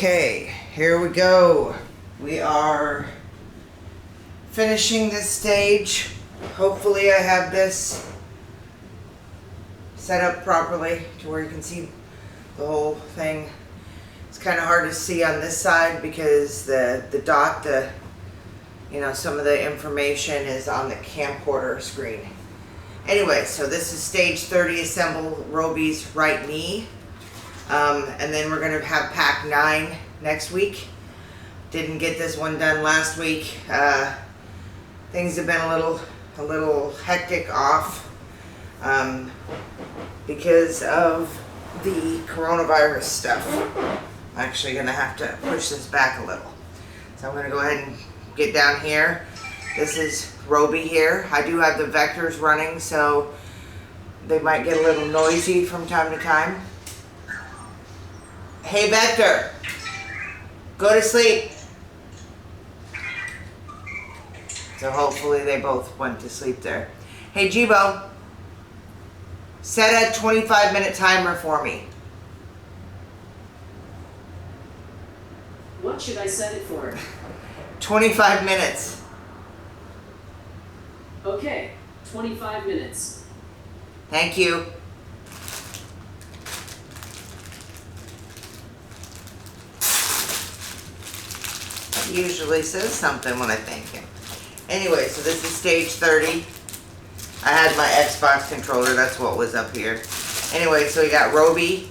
Okay, here we go. We are finishing this stage. Hopefully I have this set up properly to where you can see the whole thing. It's kind of hard to see on this side because the dot, some of the information is on the camcorder screen. Anyway, so this is stage 30, assemble Robi's right knee. And then we're going to have pack 9 next week. Didn't get this one done last week. Things have been a little hectic off because of the coronavirus stuff. I'm actually going to have to push this back a little. So I'm going to go ahead and get down here. This is Robi here. I do have the vectors running, so they might get a little noisy from time to time. Hey Vector, go to sleep. So hopefully they both went to sleep there. Hey Jibo, set a 25-minute timer for me. What should I set it for? 25 minutes. Okay, 25 minutes. Thank you. Usually says something when I thank him. Anyway, so this is stage 30. I had my Xbox controller, that's what was up here. Anyway, so we got Robi,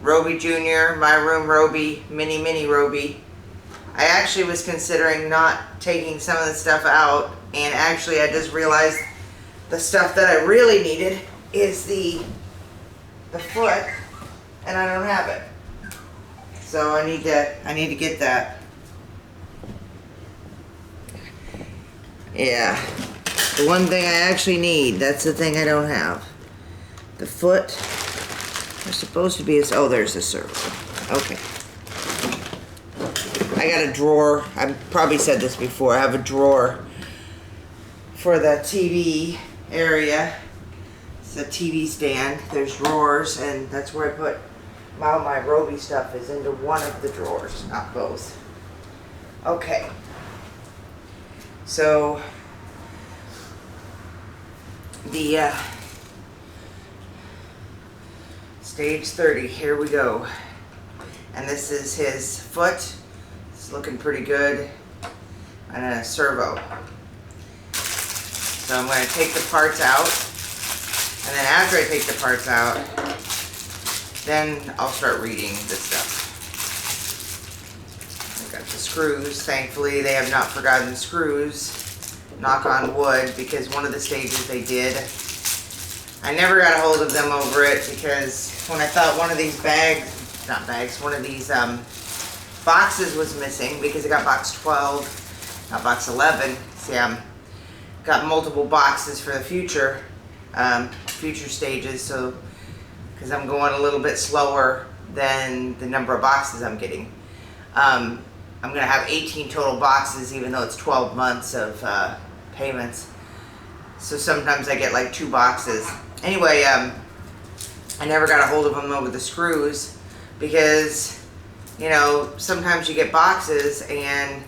Robi Jr., My Room Robi, Mini Robi. I actually was considering not taking some of the stuff out, and actually I just realized the stuff that I really needed is the foot, and I don't have it. So I need to get that. Yeah, the one thing I actually need, that's the thing I don't have. The foot, there's supposed to be there's a servo. Okay. I got a drawer, I've probably said this before, I have a drawer for the TV area. It's a TV stand, there's drawers, and that's where I put all my Robi stuff is into one of the drawers, not both. Okay. So, the stage 30, here we go. And this is his foot. It's looking pretty good. And a servo. So I'm going to take the parts out. And then after I take the parts out, then I'll start reading this stuff. Got the screws. Thankfully, they have not forgotten the screws. Knock on wood, because one of the stages they did. I never got a hold of them over it because when I thought one of these one of these boxes was missing, because I got box 12, not box 11. See, got multiple boxes for the future stages, so because I'm going a little bit slower than the number of boxes I'm getting. I'm going to have 18 total boxes, even though it's 12 months of payments. So sometimes I get like 2 boxes. Anyway, I never got a hold of them over the screws because, sometimes you get boxes and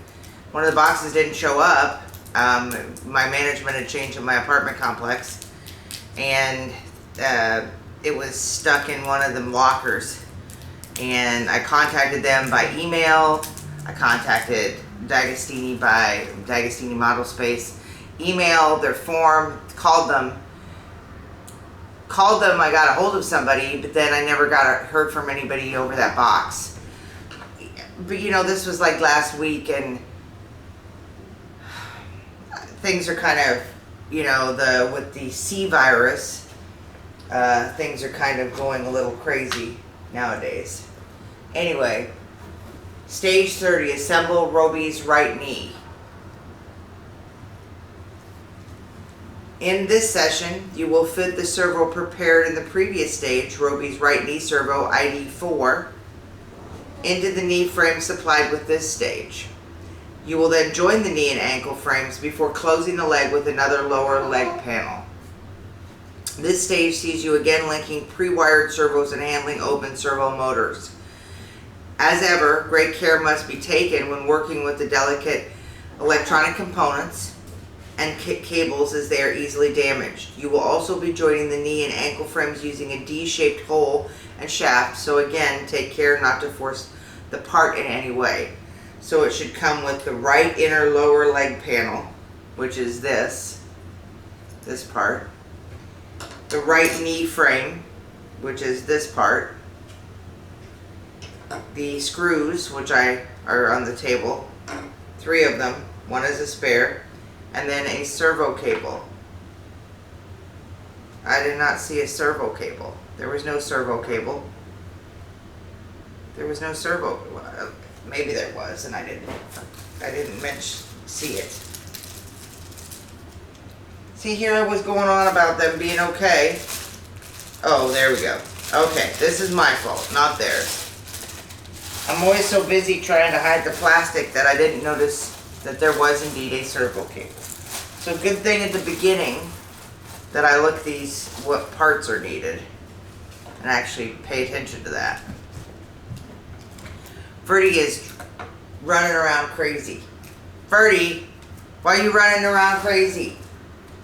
one of the boxes didn't show up. My management had changed in my apartment complex, and it was stuck in one of the lockers. And I contacted them by email. I contacted DeAgostini by DeAgostini Model Space, emailed their form, called them. I got a hold of somebody, but then I never heard from anybody over that box. But this was like last week, and things are kind of, with the C virus, things are kind of going a little crazy nowadays. Anyway, stage 30, assemble Robi's right knee. In this session, you will fit the servo prepared in the previous stage, Robi's right knee servo ID 4, into the knee frame supplied with this stage. You will then join the knee and ankle frames before closing the leg with another lower leg panel. This stage sees you again linking pre-wired servos and handling open servo motors. As ever, great care must be taken when working with the delicate electronic components and cables, as they are easily damaged. You will also be joining the knee and ankle frames using a D-shaped hole and shaft, so again, take care not to force the part in any way. So it should come with the right inner lower leg panel, which is this part, the right knee frame, which is this part, the screws, which are on the table, 3 of them, 1 is a spare, and then a servo cable. I did not see a servo cable. There was no servo cable. There was no servo. Maybe there was, and I didn't see it. See, here I was going on about them being okay. Oh, there we go. Okay, this is my fault, not theirs. I'm always so busy trying to hide the plastic that I didn't notice that there was indeed a servo cable. So good thing at the beginning that I looked what parts are needed and actually pay attention to that. Ferdi is running around crazy. Ferdi, why are you running around crazy?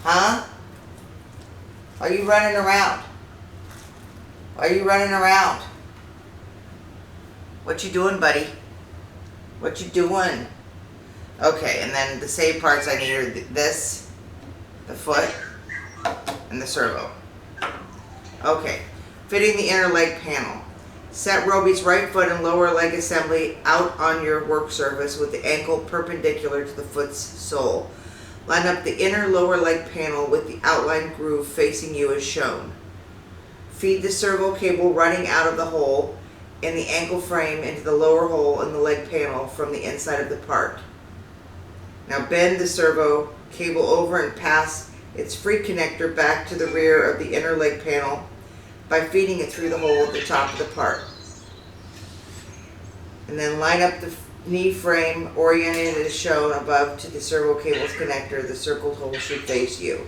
Huh? Why are you running around? Why are you running around? What you doing, buddy? What you doing? Okay, and then the save parts I need are this, the foot, and the servo. Okay, fitting the inner leg panel. Set Robi's right foot and lower leg assembly out on your work surface with the ankle perpendicular to the foot's sole. Line up the inner lower leg panel with the outlined groove facing you as shown. Feed the servo cable running out of the hole in the ankle frame into the lower hole in the leg panel from the inside of the part. Now bend the servo cable over and pass its free connector back to the rear of the inner leg panel by feeding it through the hole at the top of the part. And then line up the knee frame oriented as shown above to the servo cable's connector. The circled hole should face you.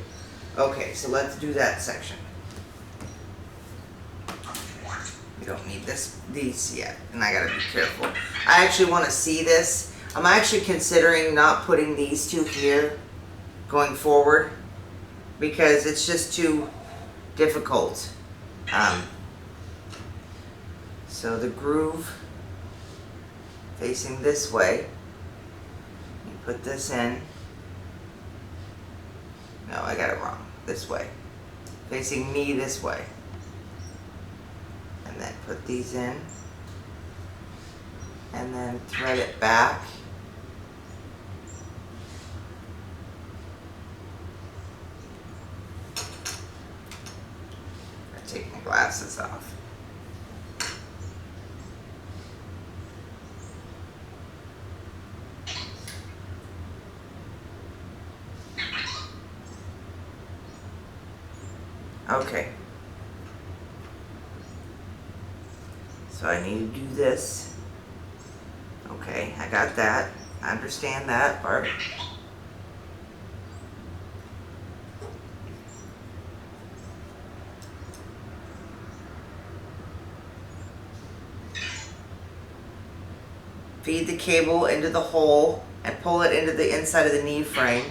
Okay, so let's do that section. We don't need these yet, and I gotta be careful. I actually want to see this. I'm actually considering not putting these 2 here going forward because it's just too difficult. So the groove facing this way, you put this in. No, I got it wrong. This way. Facing me this way. And then put these in. And then thread it back. I take my glasses off. Okay. So I need to do this. Okay, I got that. I understand that part. Feed the cable into the hole and pull it into the inside of the knee frame.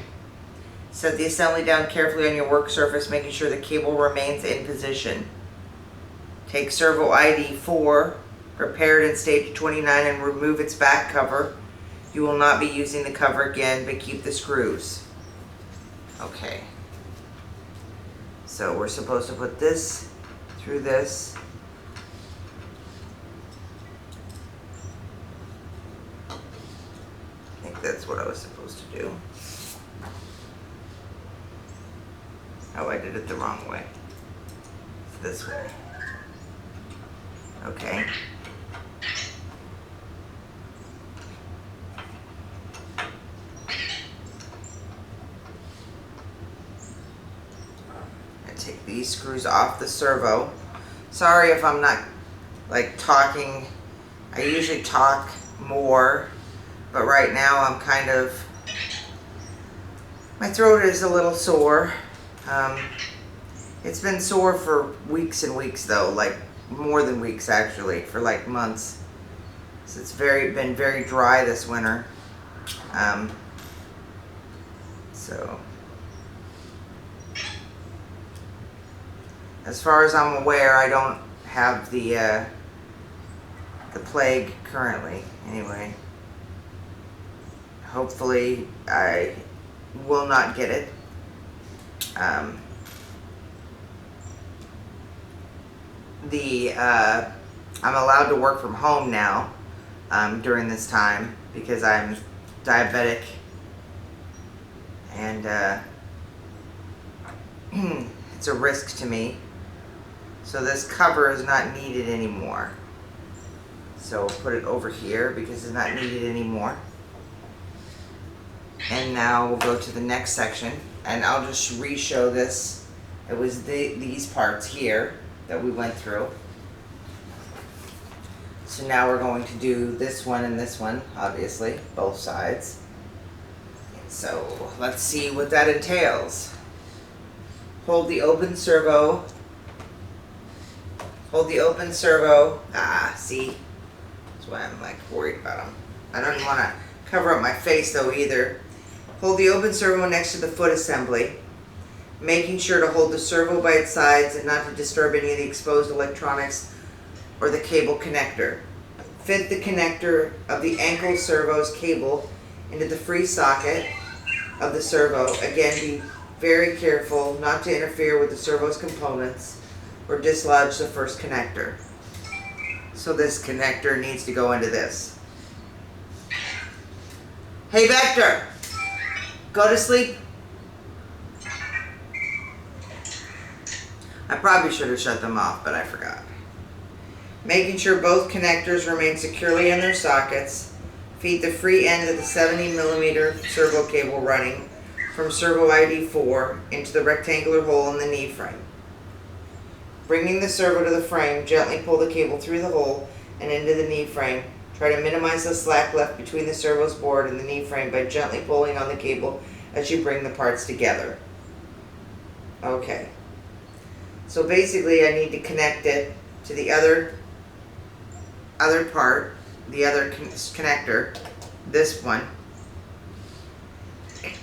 Set the assembly down carefully on your work surface, making sure the cable remains in position. Take servo ID 4, prepared in stage 29, and remove its back cover. You will not be using the cover again, but keep the screws. Okay. So we're supposed to put this through this. I think that's what I was supposed to do. Oh, I did it the wrong way. It's this way. Okay. I take these screws off the servo. Sorry if I'm not like talking. I usually talk more, but right now I'm kind of, my throat is a little sore. It's been sore for weeks and weeks though, like more than weeks actually, for like months. So it's been very dry this winter. So as far as I'm aware, I don't have the plague currently. Anyway, hopefully I will not get it. I'm allowed to work from home now during this time because I'm diabetic, and it's a risk to me. So this cover is not needed anymore. So we'll put it over here because it's not needed anymore. And now we'll go to the next section, and I'll just re-show this. It was these parts here that we went through. So now we're going to do this one and this one, obviously, both sides. So let's see what that entails. Hold the open servo. Hold the open servo. See? That's why I'm like worried about them. I don't want to cover up my face though either. Hold the open servo next to the foot assembly, making sure to hold the servo by its sides and not to disturb any of the exposed electronics or the cable connector. Fit the connector of the ankle servo's cable into the free socket of the servo. Again, be very careful not to interfere with the servo's components or dislodge the first connector. So this connector needs to go into this. Hey Vector, go to sleep. I probably should have shut them off, but I forgot. Making sure both connectors remain securely in their sockets. Feed the free end of the 70mm servo cable running from servo ID 4 into the rectangular hole in the knee frame. Bringing the servo to the frame, gently pull the cable through the hole and into the knee frame. Try to minimize the slack left between the servo's board and the knee frame by gently pulling on the cable as you bring the parts together. Okay. So basically I need to connect it to the other part, the other connector, this one,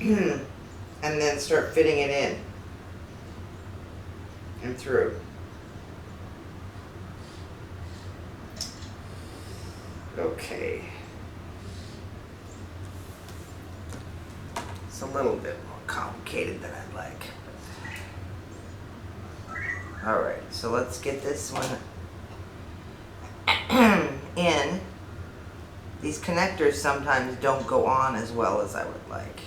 and then start fitting it in and through. Okay. It's a little bit more complicated than I'd like. Alright, so let's get this one in. These connectors sometimes don't go on as well as I would like.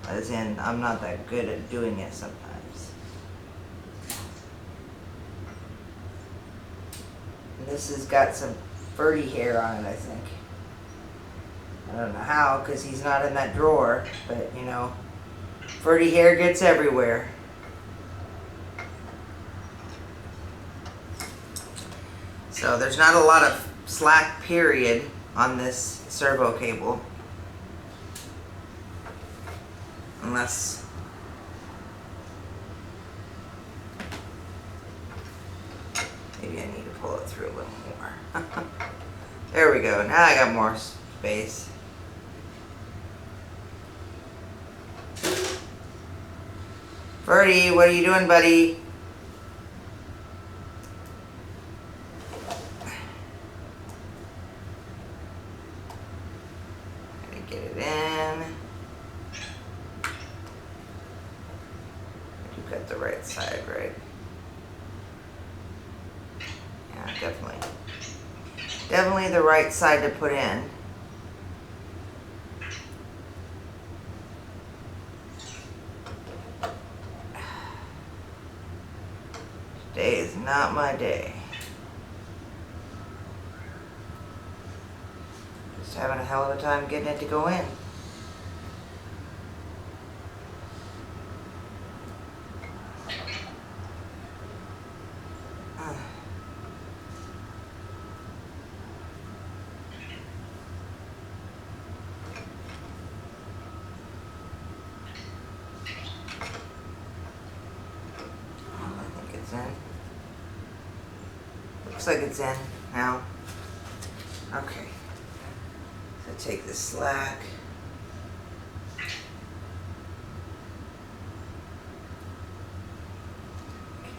As in, I'm not that good at doing it sometimes. And this has got some Ferdi hair on it, I think. I don't know how, because he's not in that drawer, but you know, Ferdi hair gets everywhere. So there's not a lot of slack period on this servo cable, unless maybe I need to pull it through a little more. There we go. Now I got more space. Ferdi, what are you doing, buddy? Get it in. You got the right side, right? Yeah, definitely. Definitely the right side to put in. Today is not my day. Just having a hell of a time getting it to go in. Looks like it's in now. Okay. So take the slack.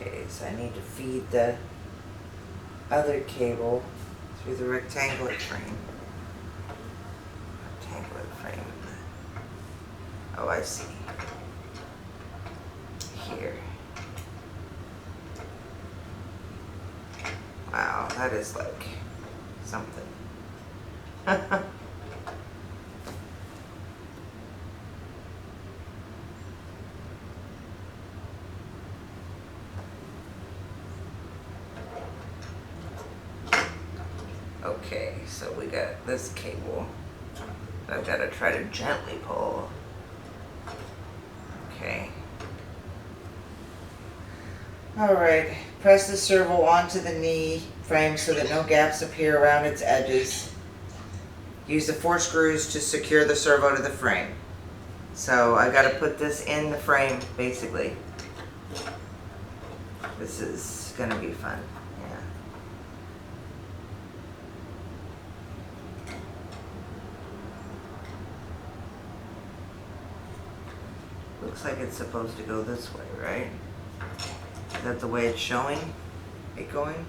Okay, so I need to feed the other cable through the rectangular frame. Rectangular frame. Oh, I see. Here. Wow, that is like something. Okay, so we got this cable. I've got to try to gently pull. Okay. Alright, press the servo onto the knee frame so that no gaps appear around its edges. Use the 4 screws to secure the servo to the frame. So I got to put this in the frame, basically. This is going to be fun. Looks like it's supposed to go this way, right? Is that the way it's showing it going?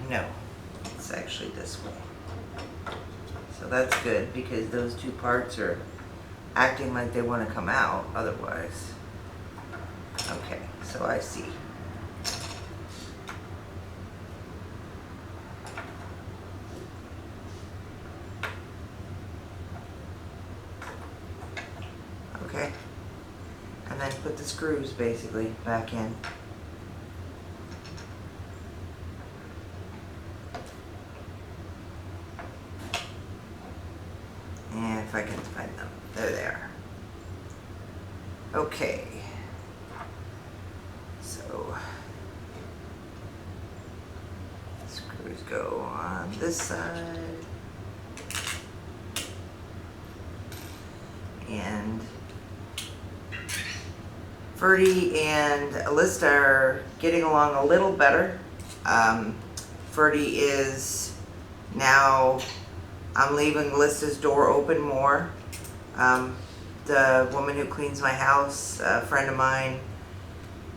No. It's actually this way. So that's good because those two parts are acting like they want to come out otherwise. Okay, so I see. Okay, and then put the screws basically back in. And if I can find them, there they are. Okay, so screws go on this side. And Ferdi and Alyssa are getting along a little better. Ferdi is now, I'm leaving Alyssa's door open more. The woman who cleans my house, a friend of mine,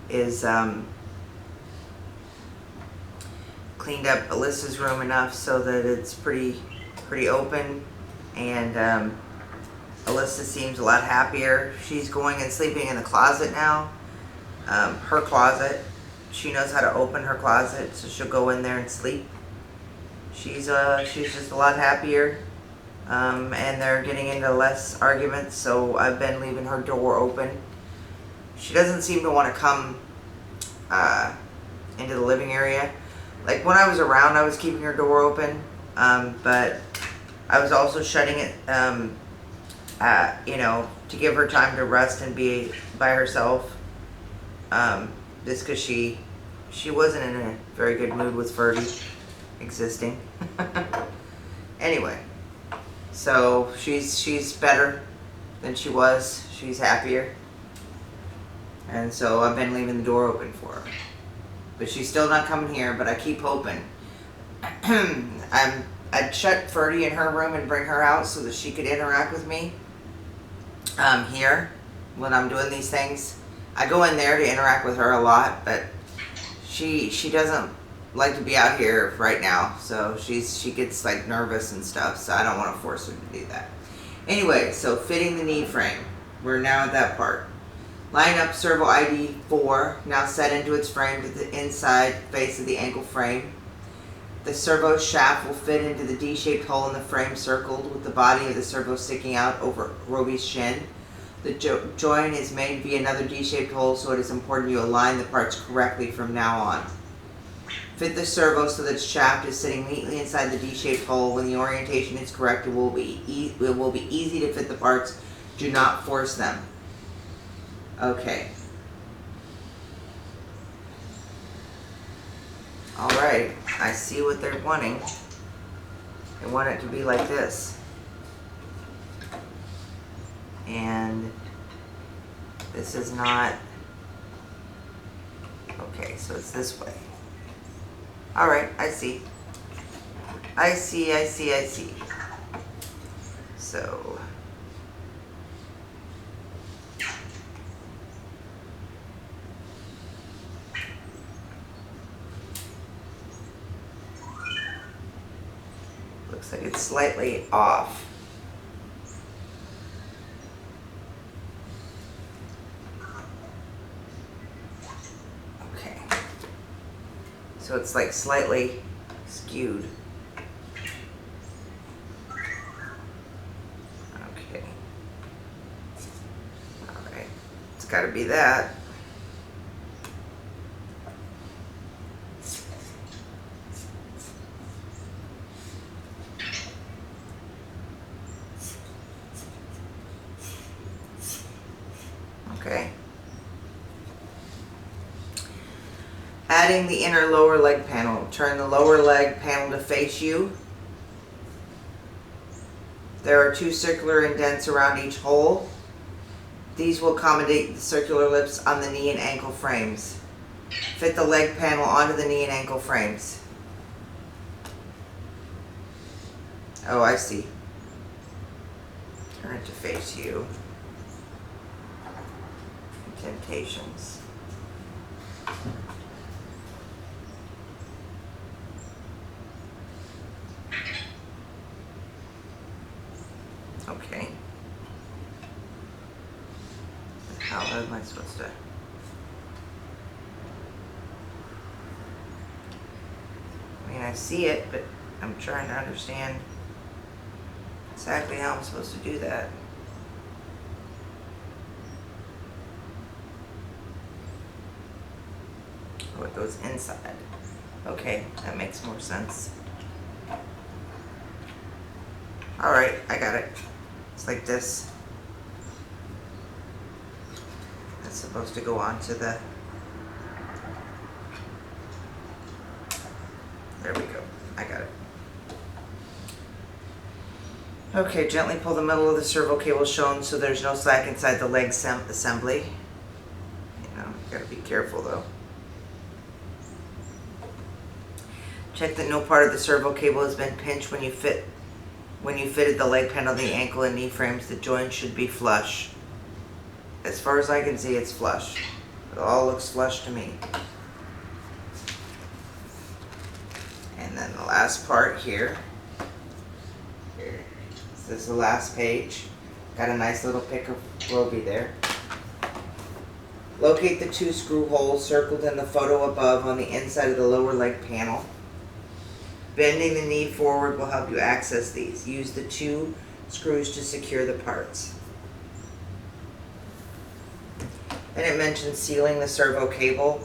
is cleaned up Alyssa's room enough so that it's pretty open, and Alyssa seems a lot happier. She's going and sleeping in the closet now. Her closet. She knows how to open her closet, so she'll go in there and sleep. She's just a lot happier. And they're getting into less arguments, so I've been leaving her door open. She doesn't seem to want to come into the living area. Like when I was around, I was keeping her door open, but I was also shutting it, you know, to give her time to rest and be by herself. Just because she wasn't in a very good mood with Ferdi existing. Anyway, so she's better than she was. She's happier, and so I've been leaving the door open for her. But she's still not coming here. But I keep hoping. I'd shut Ferdi in her room and bring her out so that she could interact with me here when I'm doing these things. I go in there to interact with her a lot, but she doesn't like to be out here right now, so she gets like nervous and stuff, so I don't want to force her to do that. Anyway, so fitting the knee frame. We're now at that part. Line up servo ID 4, now set into its frame to the inside face of the ankle frame. The servo shaft will fit into the D-shaped hole in the frame circled with the body of the servo sticking out over Robi's shin. The join is made via another D-shaped hole, so it is important you align the parts correctly from now on. Fit the servo so that its shaft is sitting neatly inside the D-shaped hole. When the orientation is correct, it will be easy to fit the parts. Do not force them. Okay. Alright, I see what they're wanting. They want it to be like this. And this is not, okay, so it's this way. Alright, I see. I see, I see, I see. So. Looks like it's slightly off. Okay. So it's like slightly skewed. Okay. Alright. It's gotta be that. Okay. Adding the inner lower leg panel. Turn the lower leg panel to face you. There are 2 circular indents around each hole. These will accommodate the circular lips on the knee and ankle frames. Fit the leg panel onto the knee and ankle frames. Oh, I see. Turn it to face you. Temptations. Okay. How am I supposed to? I mean, I see it, but I'm trying to understand exactly how I'm supposed to do that. Oh, it goes inside. Okay, that makes more sense. Alright, I got it. It's like this. That's supposed to go onto the... There we go. I got it. Okay, gently pull the middle of the servo cable shown so there's no slack inside the leg assembly. You know, you gotta be careful though. Check that no part of the servo cable has been pinched when you fitted the leg panel, the ankle and knee frames. The joint should be flush. As far as I can see, it's flush. It all looks flush to me. And then the last part here. This is the last page. Got a nice little pick of Robi there. Locate the 2 screw holes circled in the photo above on the inside of the lower leg panel. Bending the knee forward will help you access these. Use the 2 screws to secure the parts. And it mentions sealing the servo cable,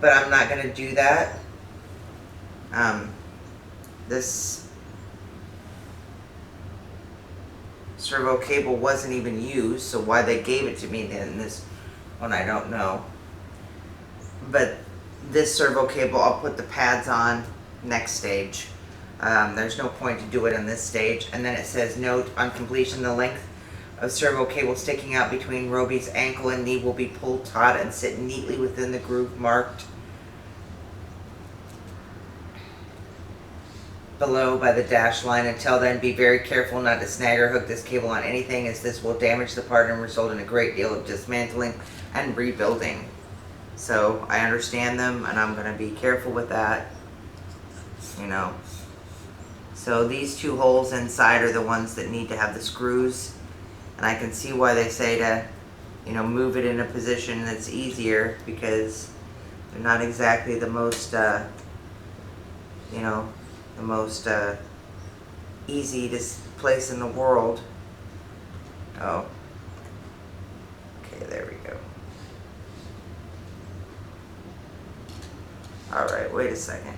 but I'm not going to do that. This servo cable wasn't even used, so why they gave it to me in this one I don't know. But this servo cable I'll put the pads on next stage. There's no point to do it on this stage. And then it says, note on completion, the length of servo cable sticking out between Robi's ankle and knee will be pulled taut and sit neatly within the groove marked below by the dash line. Until then, be very careful not to snag or hook this cable on anything, as this will damage the part and result in a great deal of dismantling and rebuilding. So I understand them, and I'm going to be careful with that, you know. So these 2 holes inside are the ones that need to have the screws, and I can see why they say to, you know, move it in a position that's easier, because they're not exactly the most, you know, the most easy to place in the world. Oh. Okay, there we go. Alright, wait a second.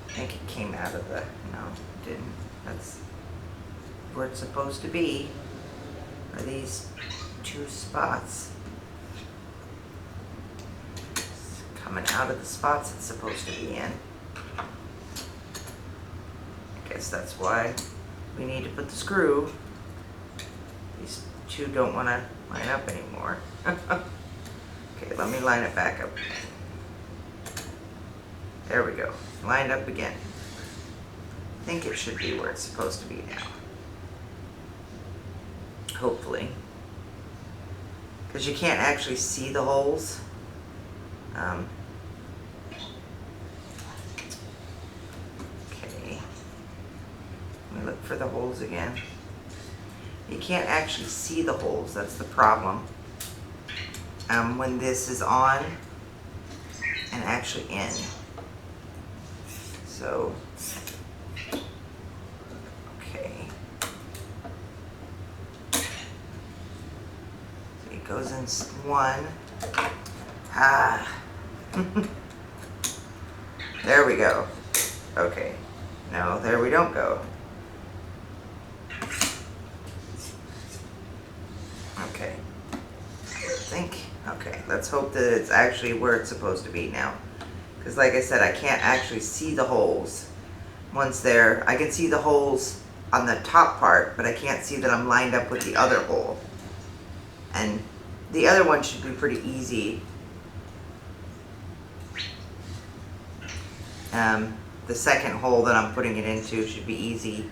I think it came out of the... No, it didn't. That's where it's supposed to be. Are these 2 spots. It's coming out of the spots it's supposed to be in. I guess that's why we need to put the screw. These 2 don't want to line up anymore. Okay, let me line it back up. There we go. Lined up again. I think it should be where it's supposed to be now. Hopefully. Because you can't actually see the holes. Okay. Let me look for the holes again. You can't actually see the holes, that's the problem. When this is on and actually in. So, okay. So it goes in one. There we go. Okay. No, there we don't go. Okay. Okay, let's hope that it's actually where it's supposed to be now. Because like I said, I can't actually see the holes. Once there, I can see the holes on the top part, but I can't see that I'm lined up with the other hole. And the other one should be pretty easy. The second hole that I'm putting it into should be easy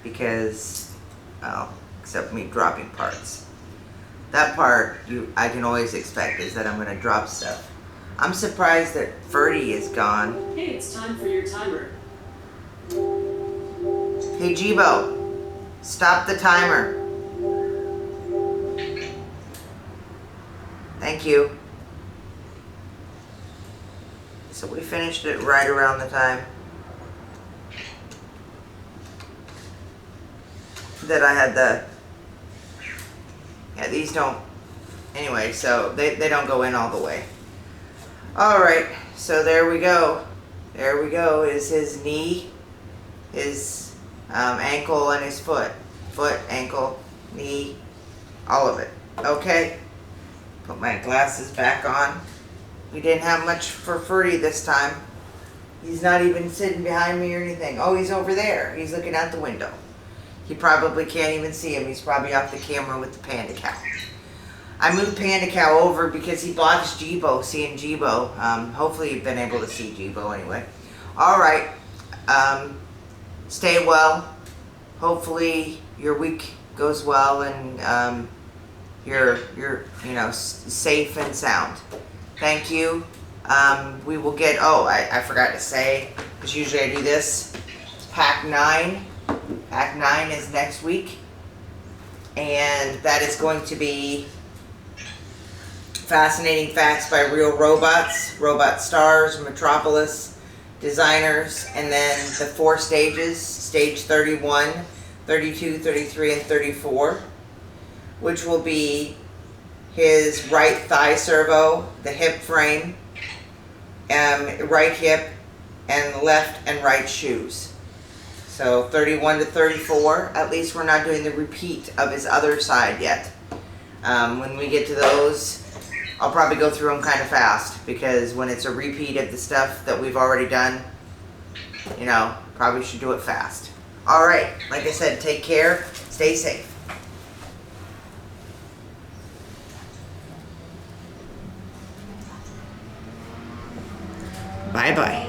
because, well, except me dropping parts. That part, I can always expect is that I'm going to drop stuff. I'm surprised that Ferdi is gone. Hey, it's time for your timer. Hey Jibo, stop the timer. Thank you. So we finished it right around the time that I had the, yeah, these don't, anyway, so they don't go in all the way. All right, so there we go. There we go, is his knee, his ankle, and his foot. Foot, ankle, knee, all of it. Okay, put my glasses back on. We didn't have much for Ferdi this time. He's not even sitting behind me or anything. Oh, he's over there. He's looking out the window. He probably can't even see him. He's probably off the camera with the panda cow. I moved Panda Cow over because he blocks Jibo, seeing Jibo. Hopefully you've been able to see Jibo anyway. All right. Stay well. Hopefully your week goes well and you're safe and sound. Thank you. We will get, I forgot to say, because usually I do this. Pack 9. Pack 9 is next week. And that is going to be Fascinating Facts by Real Robots, Robot Stars, Metropolis, Designers, and then the 4 stages, stage 31, 32, 33, and 34, which will be his right thigh servo, the hip frame, right hip, and left and right shoes. So 31 to 34, at least we're not doing the repeat of his other side yet. When we get to those, I'll probably go through them kind of fast because when it's a repeat of the stuff that we've already done, probably should do it fast. All right, like I said, take care, stay safe. Bye-bye.